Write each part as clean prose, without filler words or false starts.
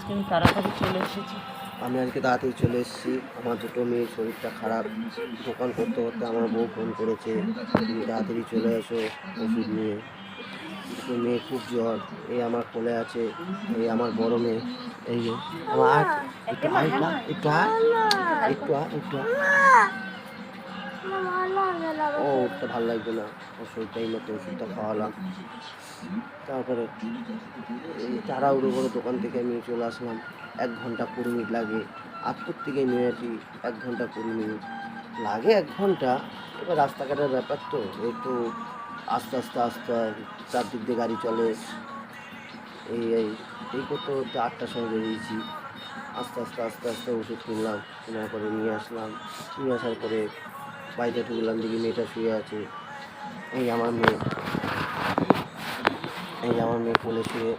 তুমি তাড়াতাড়ি চলে এসেছি। আমি আজকে তাড়াতাড়ি চলে এসেছি। আমার দুটো মেয়ের শরীরটা খারাপ। দোকান করতে করতে আমার বউ ফোন করেছে, তুমি তাড়াতাড়ি চলে এসো ওষুধ নিয়ে। দুটো মেয়ে খুব জ্বর। এই আমার কোলে আছে, এই আমার বড় মেয়ে। এই যে আমার একটু আয়, একটু আয়, একটু আয়, একটু আয়। ও উঠতে ভালো লাগবে না, ওর শরীরটা এই মতো ওষুধটা খাওয়ালাম। তারপরে এই তাড়াহুড়ো করে দোকান থেকে আমি চলে আসলাম। 1 ঘন্টা 20 মিনিট লাগে। আজকের থেকে নিয়েছি 1 ঘন্টা 20 মিনিট লাগে, 1 ঘন্টা। এবার রাস্তাঘাটের ব্যাপার তো, একটু আস্তে আস্তে আসতে হয়, চারদিক দিয়ে গাড়ি চলে। এই এই এই করতে করতে 8টার সময় বেরিয়েছি। আস্তে আস্তে আস্তে আস্তে ওষুধ কিনলাম, কেনার পরে নিয়ে আসলাম। নিয়ে আসার পরে বাড়িতে ঢুকলাম, দেখি মেয়েটা শুয়ে আছে। এই আমার মেয়ে, এই আমার মেয়ে কোলে শুয়ে।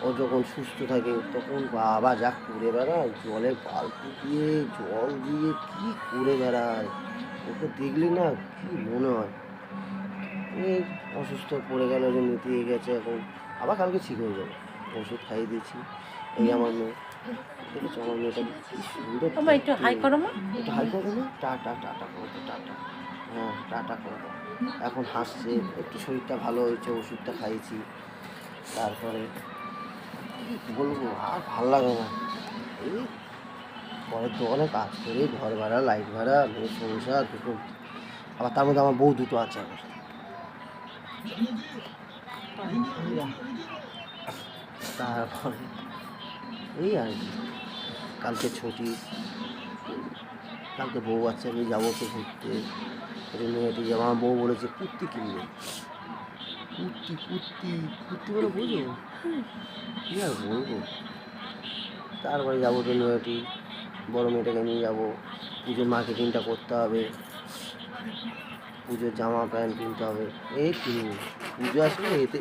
ও যখন সুস্থ থাকে তখন বাবা যা করে বেড়ায়, জলে বালতি দিয়ে জল দিয়ে কি করে বেড়ায়, ওকে দেখলে না কি মনে হয়। এই অসুস্থ পড়ে গেল, যে মিটিয়ে গেছে, এখন আবার কালকে ঠিক হয়ে যাবে। ওষুধ খাইয়ে দিয়েছি। এই আমার মেয়ে, দেখেছো আমার মেয়েটাকে কি সুন্দর। তোমার একটু হাই করো মা। একটু হাই করে দেবে, টাটা টাটা করে দাও, টাটা। হ্যাঁ টাটা করে দাও। এখন হাসছে, একটু শরীরটা ভালো হয়েছে, ওষুধটা খাইয়েছি। তারপরে কি বলবো, আর ভাল লাগে না। এই পরের দোকানে কাজ করে ঘর ভাড়া, লাইট ভাড়া, মেয়ের সংসার দুটো, আবার তার মধ্যে আমার বউ দুটো আছে আমার। তারপরে এই আর কি, কালকে ছুটি, কালকে বউ আছে, আমি যাবো তো ঘুরতে। মেয়েটি যাবো, আমার বউ বলেছে কুর্তি কিনবে। কুর্তি কুর্তি কুর্তি বলে বুঝো, কী আর বলবো। তারপরে যাবো তো মেয়েটি, বড়ো মেয়েটাকে নিয়ে যাবো। পুজোর মার্কেটিংটা করতে হবে, পুজোর জামা প্যান্ট কিনতে হবে। এই কিনবো, পুজো আসলে এতে,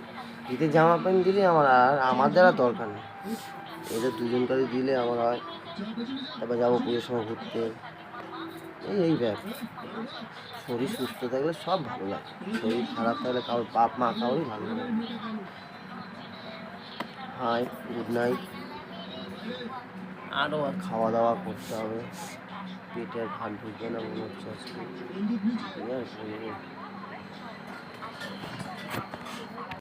এতে জামা প্যান্ট দিলে আমার দ্বারা দরকার নেই, এদের দুজনকারই দিলে আমার হয়। তারপর যাবো পুজোর সময় ঘুরতে। এই ব্যাপার। শরীর সুস্থ থাকলে সব ভালো লাগে, শরীর খারাপ থাকলে কারোর বাপ মা কারোরই ভালো লাগে। Hi, good night. আরও খাওয়া দাওয়া করতে হবে, পেটে আর ভাত ঢুকবে না মনে হচ্ছে আজকে, কি আর বলবো।